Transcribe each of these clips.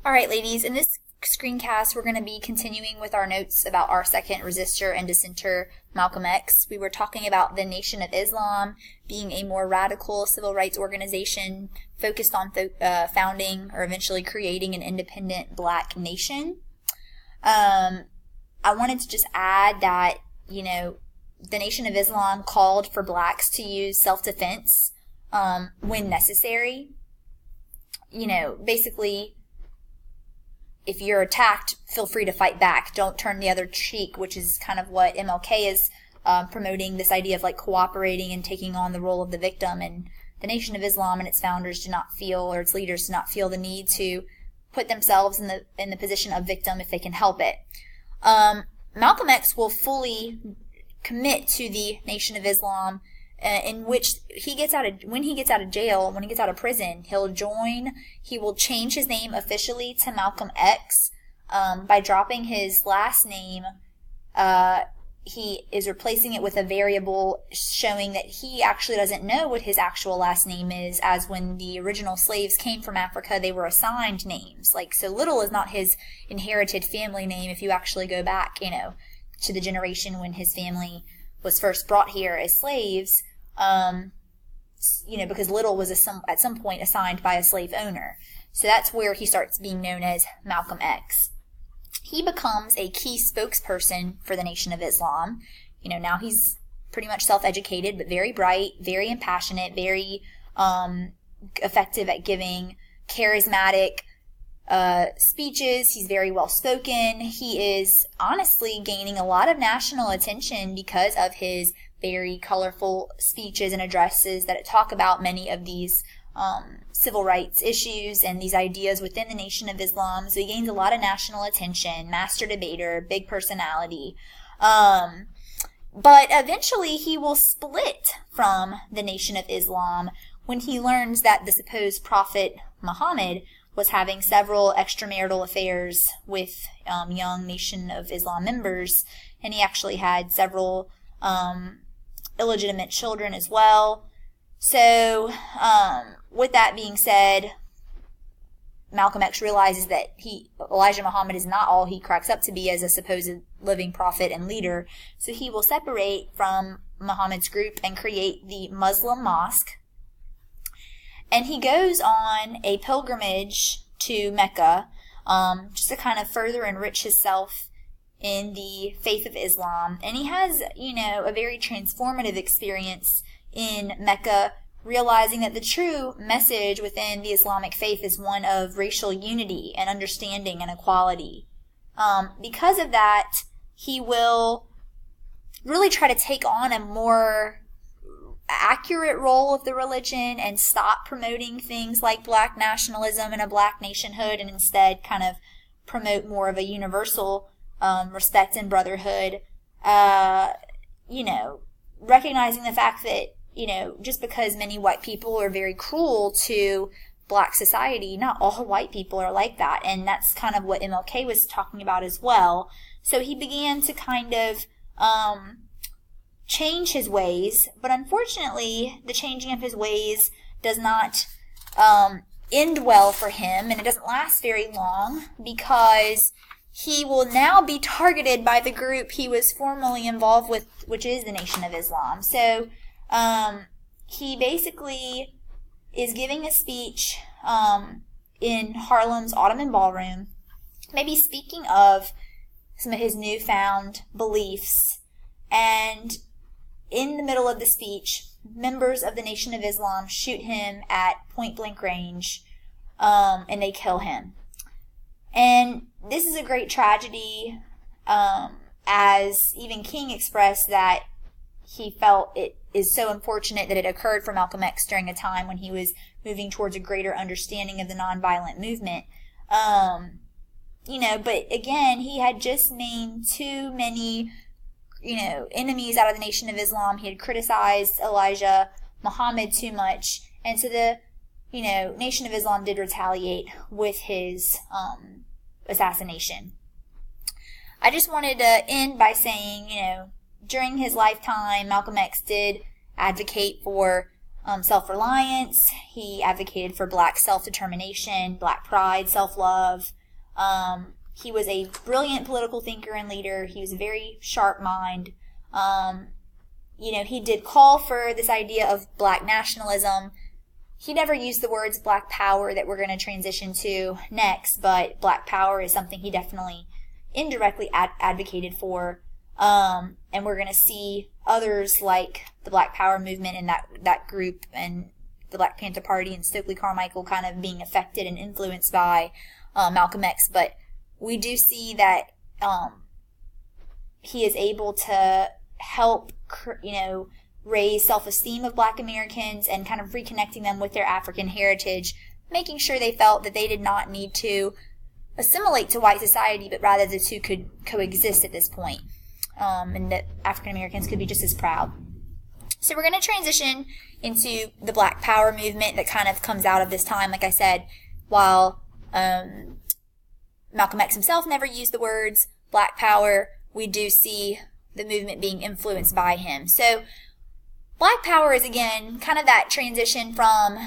All right, ladies, in this screencast, we're going to be continuing with our notes about our second resistor and dissenter, Malcolm X. We were talking about the Nation of Islam being a more radical civil rights organization focused on founding or eventually creating an independent black nation. I wanted to just add that, the Nation of Islam called for blacks to use self-defense when necessary. Basically, if you're attacked, feel free to fight back. Don't turn the other cheek, which is kind of what MLK is promoting, this idea of cooperating and taking on the role of the victim. And the Nation of Islam and its founders do not feel, or its leaders do not feel the need to put themselves in the position of victim if they can help it. Malcolm X will fully commit to the Nation of Islam, in which when he gets out of prison, he will change his name officially to Malcolm X. By dropping his last name, he is replacing it with a variable showing that he actually doesn't know what his actual last name is, as when the original slaves came from Africa, they were assigned names. So Little is not his inherited family name if you actually go back, to the generation when his family was first brought here as slaves, because Little was at some point assigned by a slave owner. So that's where he starts being known as Malcolm X. He becomes a key spokesperson for the Nation of Islam. Now he's pretty much self-educated, but very bright, very impassionate, very effective at giving charismatic speeches. He's very well spoken. He is honestly gaining a lot of national attention because of his very colorful speeches and addresses that talk about many of these civil rights issues and these ideas within the Nation of Islam. So he gains a lot of national attention, master debater, big personality. But eventually he will split from the Nation of Islam when he learns that the supposed prophet Muhammad was having several extramarital affairs with young Nation of Islam members, and he actually had several illegitimate children as well. So, with that being said, Malcolm X realizes that Elijah Muhammad is not all he cracks up to be as a supposed living prophet and leader, so he will separate from Muhammad's group and create the Muslim Mosque. And he goes on a pilgrimage to Mecca, just to kind of further enrich himself in the faith of Islam. And he has, a very transformative experience in Mecca, realizing that the true message within the Islamic faith is one of racial unity and understanding and equality. Because of that, he will really try to take on a more accurate role of the religion and stop promoting things like black nationalism and a black nationhood, and instead kind of promote more of a universal respect and brotherhood, recognizing the fact that, just because many white people are very cruel to black society, not all white people are like that. And that's kind of what MLK was talking about as well. So he began to kind of change his ways, but unfortunately, the changing of his ways does not end well for him, and it doesn't last very long, because he will now be targeted by the group he was formerly involved with, which is the Nation of Islam. So he basically is giving a speech in Harlem's Ottoman Ballroom, maybe speaking of some of his newfound beliefs, and in the middle of the speech, members of the Nation of Islam shoot him at point-blank range, and they kill him. And this is a great tragedy, as even King expressed that he felt it is so unfortunate that it occurred for Malcolm X during a time when he was moving towards a greater understanding of the nonviolent movement. But again, he had just made too many enemies out of the Nation of Islam. He had criticized Elijah Muhammad too much, and so the Nation of Islam did retaliate with his assassination. I just wanted to end by saying, during his lifetime, Malcolm X did advocate for self-reliance. He advocated for black self-determination, black pride, self-love. He was a brilliant political thinker and leader. He was a very sharp mind. He did call for this idea of black nationalism. He never used the words black power that we're going to transition to next, but black power is something he definitely indirectly advocated for. And we're going to see others like the Black Power movement and that group and the Black Panther Party and Stokely Carmichael kind of being affected and influenced by Malcolm X. But we do see that he is able to help, raise self-esteem of black Americans and kind of reconnecting them with their African heritage, making sure they felt that they did not need to assimilate to white society, but rather the two could coexist at this point, and that African Americans could be just as proud. So we're going to transition into the Black Power movement that kind of comes out of this time. Like I said, while Malcolm X himself never used the words Black Power, we do see the movement being influenced by him. So Black Power is, again, kind of that transition from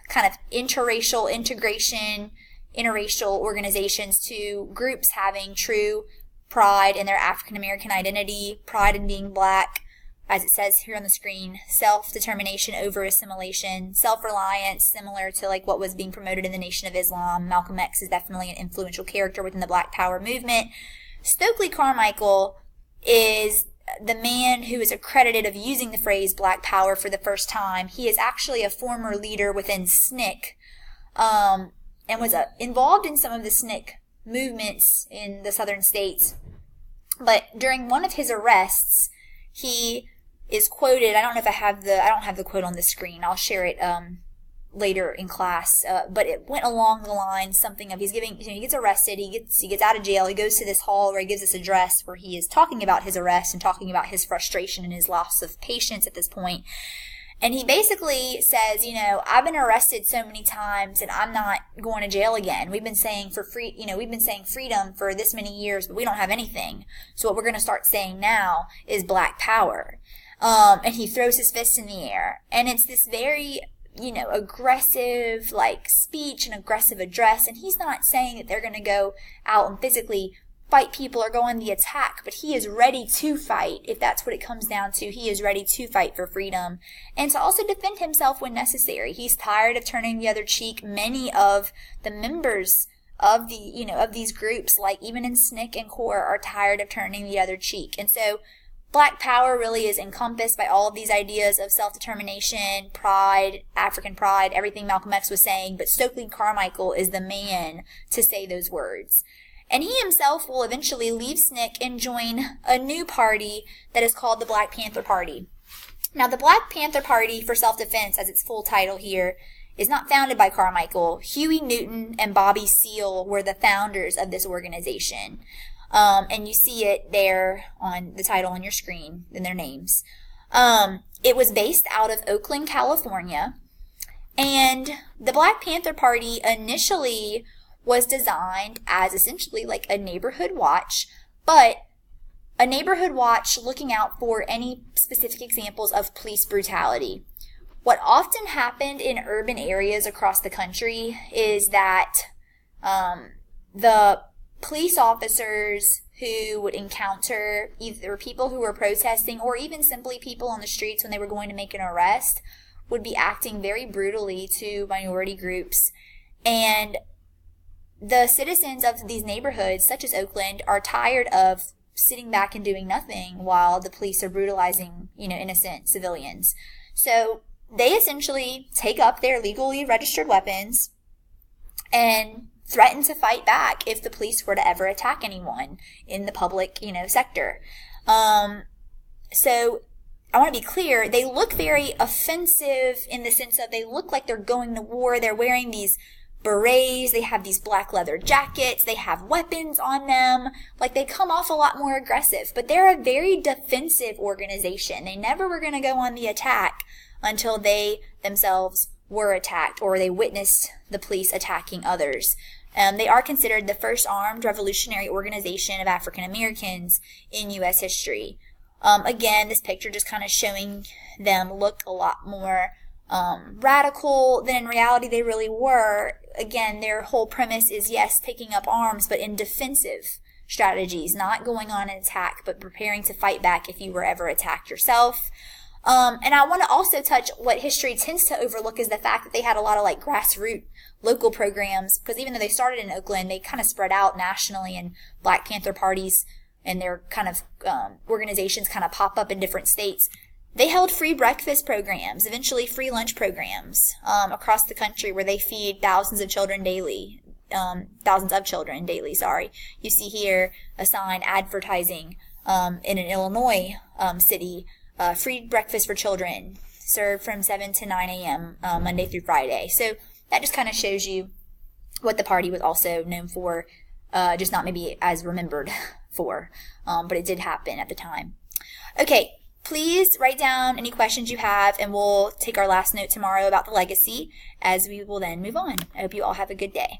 kind of interracial integration, interracial organizations to groups having true pride in their African American identity, pride in being black, as it says here on the screen, self-determination over assimilation, self-reliance, similar to like what was being promoted in the Nation of Islam. Malcolm X is definitely an influential character within the Black Power movement. Stokely Carmichael is the man who is accredited of using the phrase Black Power for the first time. He is actually a former leader within SNCC, and was involved in some of the SNCC movements in the southern states. But during one of his arrests, he is quoted. I don't have the quote on the screen. I'll share it later in class. But it went along the line something of he gets arrested, he gets out of jail, he goes to this hall where he gives this address where he is talking about his arrest and talking about his frustration and his loss of patience at this point. And he basically says, I've been arrested so many times and I'm not going to jail again. We've been saying freedom for this many years, but we don't have anything. So what we're going to start saying now is Black Power. And he throws his fist in the air. And it's this very, aggressive, speech and aggressive address. And he's not saying that they're going to go out and physically fight people or go on the attack, but he is ready to fight. If that's what it comes down to, he is ready to fight for freedom and to also defend himself when necessary. He's tired of turning the other cheek. Many of the members of these groups, like even in SNCC and CORE, are tired of turning the other cheek. And so Black Power really is encompassed by all of these ideas of self-determination, pride, African pride, everything Malcolm X was saying, but Stokely Carmichael is the man to say those words. And he himself will eventually leave SNCC and join a new party that is called the Black Panther Party. Now, the Black Panther Party for Self-Defense, as its full title here, is not founded by Carmichael. Huey Newton and Bobby Seale were the founders of this organization. And you see it there on the title on your screen in their names. It was based out of Oakland, California. And the Black Panther Party initially was designed as essentially like a neighborhood watch, but a neighborhood watch looking out for any specific examples of police brutality. What often happened in urban areas across the country is that the police officers who would encounter either people who were protesting or even simply people on the streets when they were going to make an arrest would be acting very brutally to minority groups. And the citizens of these neighborhoods, such as Oakland, are tired of sitting back and doing nothing while the police are brutalizing, innocent civilians. So they essentially take up their legally registered weapons and threaten to fight back if the police were to ever attack anyone in the public, sector. So I want to be clear, they look very offensive in the sense of they look like they're going to war. They're wearing these berets, they have these black leather jackets, they have weapons on them, they come off a lot more aggressive, but they're a very defensive organization. They never were going to go on the attack until they themselves were attacked or they witnessed the police attacking others. They are considered the first armed revolutionary organization of African Americans in U.S. history. Again, this picture just kind of showing them look a lot more radical than in reality they really were. Again, their whole premise is, yes, taking up arms, but in defensive strategies, not going on an attack, but preparing to fight back if you were ever attacked yourself. And I want to also touch what history tends to overlook is the fact that they had a lot of like grassroots local programs, because even though they started in Oakland, they kind of spread out nationally, and Black Panther parties and their kind of organizations kind of pop up in different states. They held free breakfast programs, eventually free lunch programs across the country where they feed thousands of children daily. You see here a sign advertising in an Illinois city, free breakfast for children, served from 7 to 9 a.m. Monday through Friday. So that just kind of shows you what the party was also known for, just not maybe as remembered for, but it did happen at the time. Okay. Please write down any questions you have, and we'll take our last note tomorrow about the legacy as we will then move on. I hope you all have a good day.